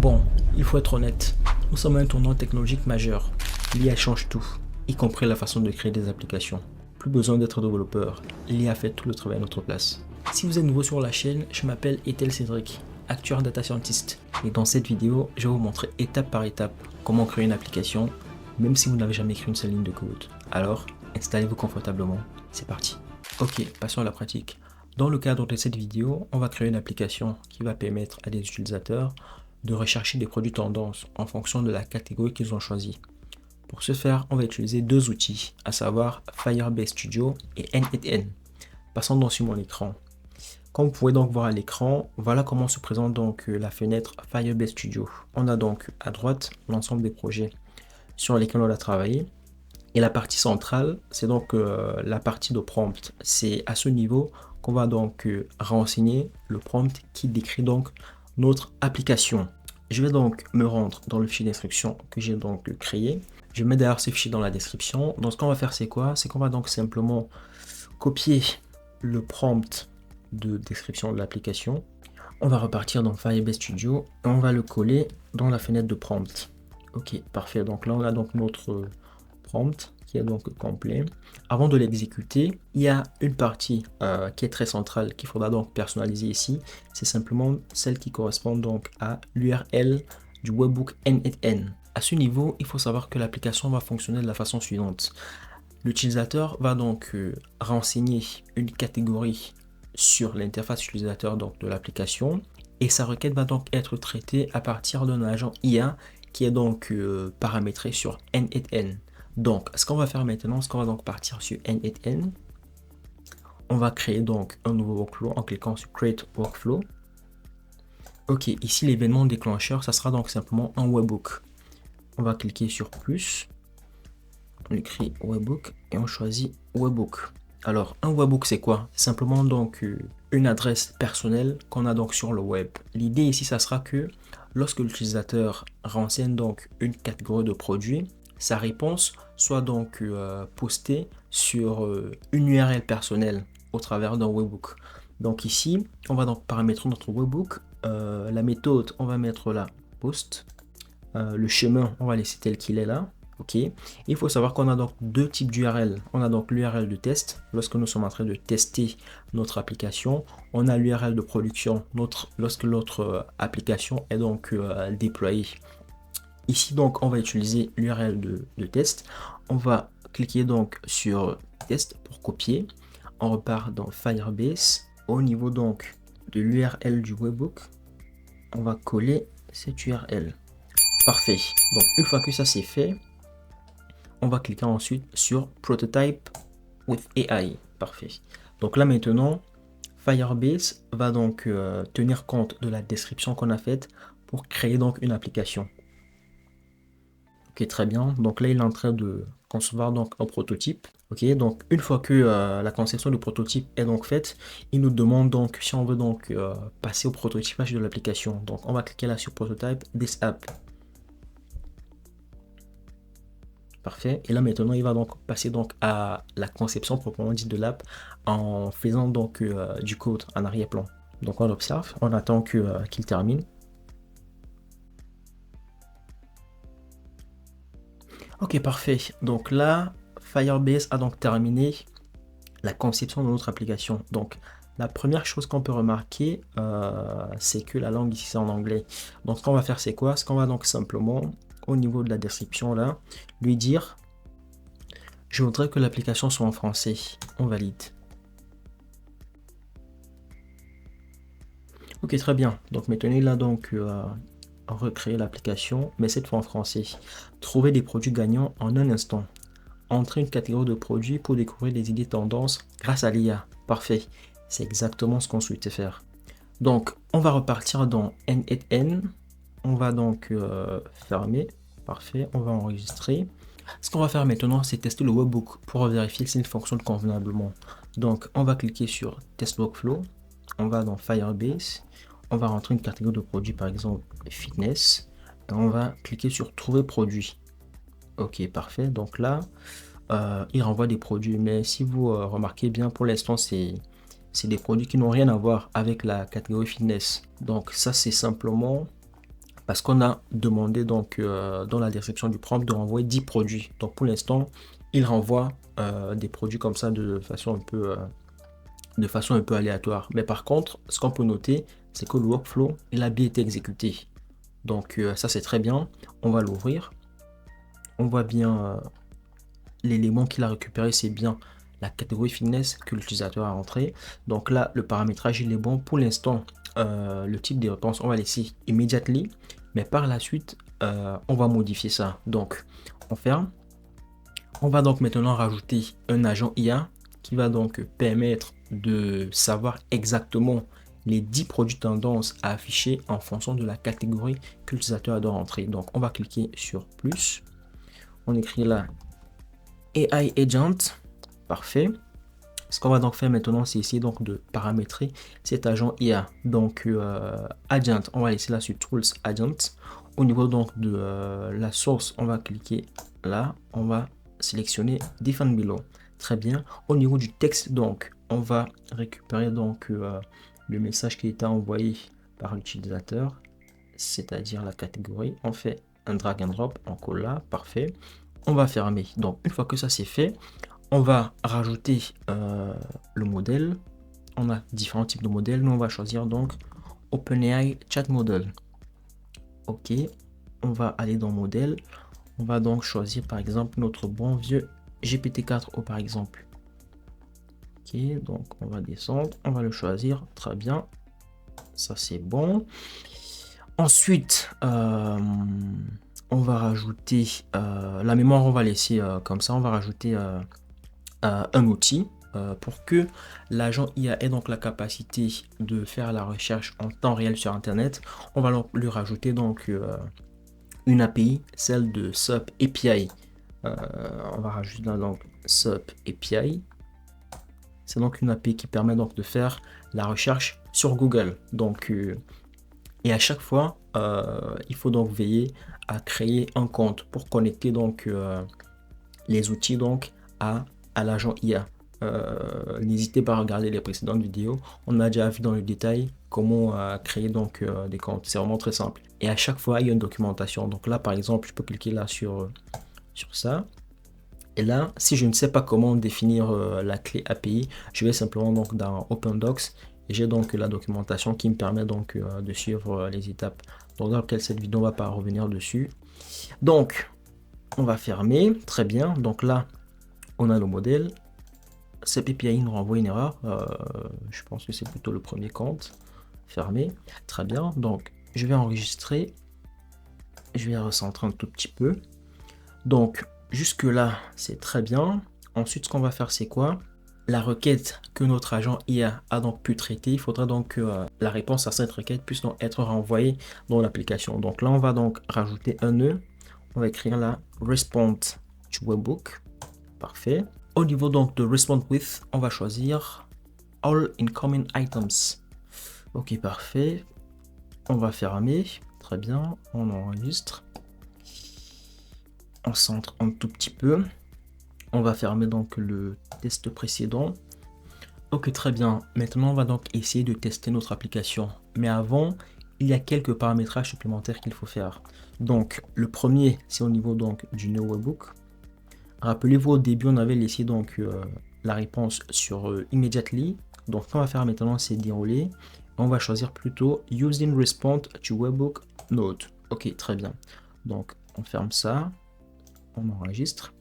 Bon, il faut être honnête, nous sommes à un tournant technologique majeur. L'IA change tout, y compris la façon de créer des applications. Plus besoin d'être développeur, l'IA fait tout le travail à notre place. Si vous êtes nouveau sur la chaîne, je m'appelle Ethel Cédric, actuaire data scientist. Et dans cette vidéo, je vais vous montrer étape par étape comment créer une application, même si vous n'avez jamais écrit une seule ligne de code. Alors, installez-vous confortablement, c'est parti. Ok, passons à la pratique. Dans le cadre de cette vidéo, on va créer une application qui va permettre à des utilisateurs de rechercher des produits tendances en fonction de la catégorie qu'ils ont choisie. Pour ce faire, on va utiliser deux outils, à savoir Firebase Studio et n8n. Passons donc sur mon écran. Comme vous pouvez donc voir à l'écran, voilà comment se présente donc la fenêtre Firebase Studio. On a donc à droite l'ensemble des projets sur lesquels on a travaillé. Et la partie centrale, c'est donc la partie de prompt. C'est à ce niveau qu'on va donc renseigner le prompt qui décrit donc notre application. Je vais donc me rendre dans le fichier d'instruction que j'ai donc créé. Je mets d'ailleurs ce fichier dans la description. Donc ce qu'on va faire, c'est quoi? C'est qu'on va donc simplement copier le prompt de description de l'application. On va repartir dans Firebase Studio et on va le coller dans la fenêtre de prompt. Ok, parfait. Donc là, on a donc notre prompt qui est donc complet. Avant de l'exécuter, il y a une partie qui est très centrale qu'il faudra donc personnaliser ici. C'est simplement celle qui correspond donc à l'URL du webhook n8n. À ce niveau, il faut savoir que l'application va fonctionner de la façon suivante. L'utilisateur va donc renseigner une catégorie sur l'interface utilisateur donc de l'application et sa requête va donc être traitée à partir d'un agent IA qui est donc paramétré sur n8n. Donc, ce qu'on va faire maintenant, c'est qu'on va donc partir sur n8n. On va créer donc un nouveau workflow en cliquant sur Create Workflow. Ok, ici l'événement déclencheur, ça sera donc simplement un webhook. On va cliquer sur plus, on écrit webhook et on choisit webhook. Alors, un webhook, c'est quoi? C'est simplement donc une adresse personnelle qu'on a donc sur le web. L'idée ici, ça sera que lorsque l'utilisateur renseigne donc une catégorie de produits, sa réponse soit donc postée sur une URL personnelle au travers d'un webhook. Donc ici, on va donc paramétrer notre webhook. La méthode, on va mettre là post. Le chemin, on va laisser tel qu'il est là. Ok. Il faut savoir qu'on a donc deux types d'URL. On a donc l'URL de test lorsque nous sommes en train de tester notre application. On a l'URL de production lorsque notre application est donc déployée. Ici donc on va utiliser l'URL de test. On va cliquer donc sur test pour copier. On repart dans Firebase. Au niveau donc de l'URL du webhook, on va coller cette URL. Parfait. Donc une fois que ça c'est fait, on va cliquer ensuite sur Prototype with AI. Parfait. Donc là maintenant, Firebase va donc tenir compte de la description qu'on a faite pour créer donc une application. Ok, très bien. Donc là, il est en train de concevoir donc un prototype. Ok, donc une fois que la conception du prototype est donc faite, il nous demande donc si on veut donc passer au prototypage de l'application. Donc on va cliquer là sur Prototype this app. Parfait. Et là maintenant, il va donc passer donc à la conception proprement dite de l'app en faisant donc du code en arrière-plan. Donc on observe, on attend qu'il termine. Ok, parfait. Donc là, Firebase a donc terminé la conception de notre application. Donc la première chose qu'on peut remarquer, c'est que la langue ici c'est en anglais. Donc ce qu'on va faire, c'est quoi? Ce qu'on va donc simplement, au niveau de la description là, lui dire je voudrais que l'application soit en français. On valide. Ok, très bien. Donc maintenant là donc recréer l'application, mais cette fois en français. Trouver des produits gagnants en un instant. Entrer une catégorie de produits pour découvrir des idées tendances grâce à l'IA. Parfait. C'est exactement ce qu'on souhaitait faire. Donc, on va repartir dans n8n. On va donc fermer. Parfait. On va enregistrer. Ce qu'on va faire maintenant, c'est tester le webhook pour vérifier s'il fonctionne convenablement. Donc, on va cliquer sur Test Workflow. On va dans Firebase. On va rentrer une catégorie de produits, par exemple fitness. Et on va cliquer sur Trouver produit. Ok, parfait. Donc là, il renvoie des produits. Mais si vous remarquez bien, pour l'instant, c'est des produits qui n'ont rien à voir avec la catégorie fitness. Donc ça, c'est simplement parce qu'on a demandé donc dans la description du prompt de renvoyer 10 produits. Donc pour l'instant, il renvoie des produits comme ça de façon un peu aléatoire. Mais par contre, ce qu'on peut noter, c'est que le workflow, il a bien été exécuté. Donc ça c'est très bien. On va l'ouvrir. On voit bien l'élément qu'il a récupéré, c'est bien la catégorie fitness que l'utilisateur a rentré. Donc là, le paramétrage il est bon. Pour l'instant, le type de réponse, on va laisser immediately. Mais par la suite, on va modifier ça. Donc, on ferme. On va donc maintenant rajouter un agent IA qui va donc permettre de savoir exactement les 10 produits tendance à afficher en fonction de la catégorie que l'utilisateur doit rentrer. Donc, on va cliquer sur plus. On écrit là AI Agent. Parfait. Ce qu'on va donc faire maintenant, c'est essayer donc de paramétrer cet agent IA. Donc, Agent, on va laisser là sur Tools Agent. Au niveau donc de la source, on va cliquer là. On va sélectionner Define Below. Très bien. Au niveau du texte, donc, on va récupérer donc le message qui est envoyé par l'utilisateur, c'est-à-dire la catégorie. On fait un drag and drop, on colle là. Parfait. On va fermer. Donc, une fois que ça c'est fait, on va rajouter le modèle. On a différents types de modèles. Nous, on va choisir donc OpenAI Chat Model. OK. On va aller dans modèle. On va donc choisir par exemple notre bon vieux GPT-4o par exemple. OK. Donc, on va descendre. On va le choisir. Très bien. Ça, c'est bon. Ensuite, on va rajouter la mémoire. On va laisser comme ça. On va rajouter un outil pour que l'agent IA ait donc la capacité de faire la recherche en temps réel sur Internet. On va lui rajouter donc une API, celle de SUP API. On va rajouter là donc SUP API. C'est donc une API qui permet donc de faire la recherche sur Google. Donc et à chaque fois, il faut donc veiller à créer un compte pour connecter donc les outils donc à l'agent IA. N'hésitez pas à regarder les précédentes vidéos. On a déjà vu dans le détail comment créer donc des comptes. C'est vraiment très simple. Et à chaque fois, il y a une documentation. Donc là, par exemple, je peux cliquer là sur ça. Et là, si je ne sais pas comment définir la clé API, je vais simplement donc dans OpenDocs et j'ai donc la documentation qui me permet donc de suivre les étapes. Donc dans lequel cette vidéo ne va pas revenir dessus. Donc, on va fermer. Très bien. Donc là, on a le modèle. SUP API nous renvoie une erreur. Je pense que c'est plutôt le premier compte. Fermé. Très bien. Donc, je vais enregistrer. Je vais recentrer un tout petit peu. Donc, jusque là, c'est très bien. Ensuite, ce qu'on va faire, c'est quoi? La requête que notre agent IA a donc pu traiter, il faudra donc que la réponse à cette requête puisse donc être renvoyée dans l'application. Donc là, on va donc rajouter un nœud. On va écrire là respond to webhook. Parfait. Au niveau donc de respond with, on va choisir all incoming items. OK, parfait. On va fermer. Très bien. On enregistre. On centre un tout petit peu. On va fermer donc le test précédent. OK, très bien. Maintenant, on va donc essayer de tester notre application. Mais avant, il y a quelques paramétrages supplémentaires qu'il faut faire. Donc, le premier, c'est au niveau donc du Neo Webhook. Rappelez-vous, au début, on avait laissé donc la réponse sur immediately. Donc, ce qu'on va faire maintenant, c'est dérouler. On va choisir plutôt using response to webhook node. OK, très bien. Donc, on ferme ça. On enregistre.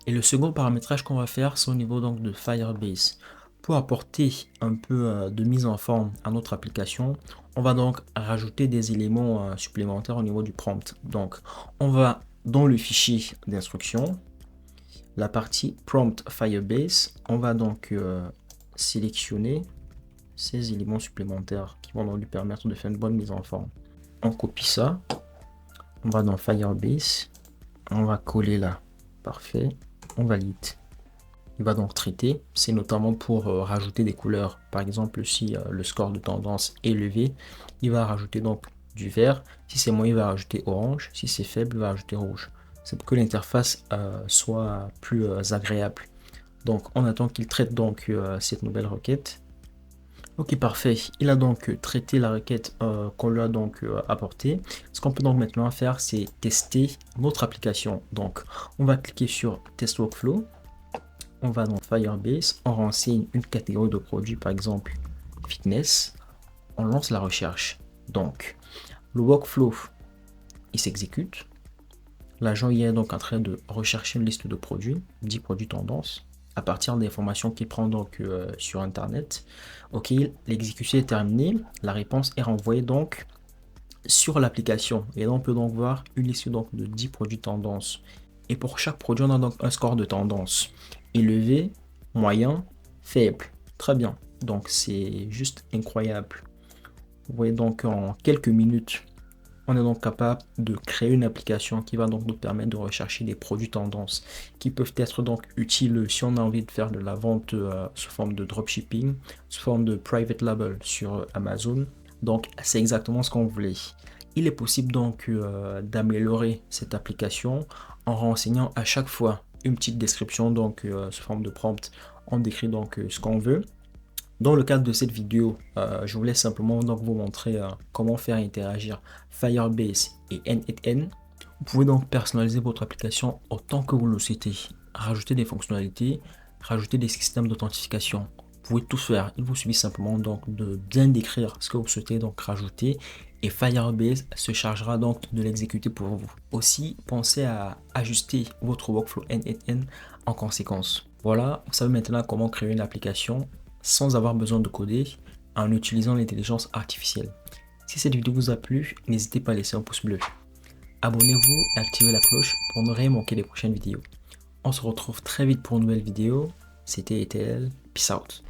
Et le second paramétrage qu'on va faire, c'est au niveau donc de Firebase. Pour apporter un peu de mise en forme à notre application, on va donc rajouter des éléments supplémentaires au niveau du prompt. Donc, on va dans le fichier d'instruction, la partie prompt Firebase, on va donc sélectionner ces éléments supplémentaires qui vont donc lui permettre de faire une bonne mise en forme. On copie ça, on va dans Firebase, on va coller là. Parfait, on valide. Il va donc traiter, c'est notamment pour rajouter des couleurs. Par exemple, si le score de tendance est élevé, il va rajouter donc du vert. Si c'est moyen, il va rajouter orange. Si c'est faible, il va rajouter rouge. C'est pour que l'interface soit plus agréable. Donc, on attend qu'il traite donc cette nouvelle requête. Ok, parfait. Il a donc traité la requête qu'on lui a donc apportée. Ce qu'on peut donc maintenant faire, c'est tester notre application. Donc, on va cliquer sur Test Workflow. On va dans Firebase, on renseigne une catégorie de produits, par exemple fitness. On lance la recherche. Donc, le workflow, il s'exécute. L'agent est donc en train de rechercher une liste de produits, 10 produits tendance, à partir d'informations qu'il prend donc sur Internet. Ok, l'exécution est terminée. La réponse est renvoyée donc sur l'application. Et là, on peut donc voir une liste donc de 10 produits tendance. Et pour chaque produit, on a donc un score de tendance. Élevé, moyen, faible. Très bien. Donc, c'est juste incroyable. Vous voyez donc en quelques minutes, on est donc capable de créer une application qui va donc nous permettre de rechercher des produits tendances qui peuvent être donc utiles si on a envie de faire de la vente sous forme de dropshipping, sous forme de private label sur Amazon. Donc c'est exactement ce qu'on voulait. Il est possible donc d'améliorer cette application en renseignant à chaque fois une petite description donc sous forme de prompt. On décrit donc ce qu'on veut. Dans le cadre de cette vidéo, je voulais simplement donc vous montrer comment faire interagir Firebase et n8n. Vous pouvez donc personnaliser votre application autant que vous le souhaitez, rajouter des fonctionnalités, rajouter des systèmes d'authentification. Vous pouvez tout faire. Il vous suffit simplement donc de bien décrire ce que vous souhaitez donc rajouter et Firebase se chargera donc de l'exécuter pour vous. Aussi, pensez à ajuster votre workflow n8n en conséquence. Voilà, vous savez maintenant comment créer une application sans avoir besoin de coder en utilisant l'intelligence artificielle. Si cette vidéo vous a plu, n'hésitez pas à laisser un pouce bleu. Abonnez-vous et activez la cloche pour ne rien manquer des prochaines vidéos. On se retrouve très vite pour une nouvelle vidéo. C'était ETL. Peace out.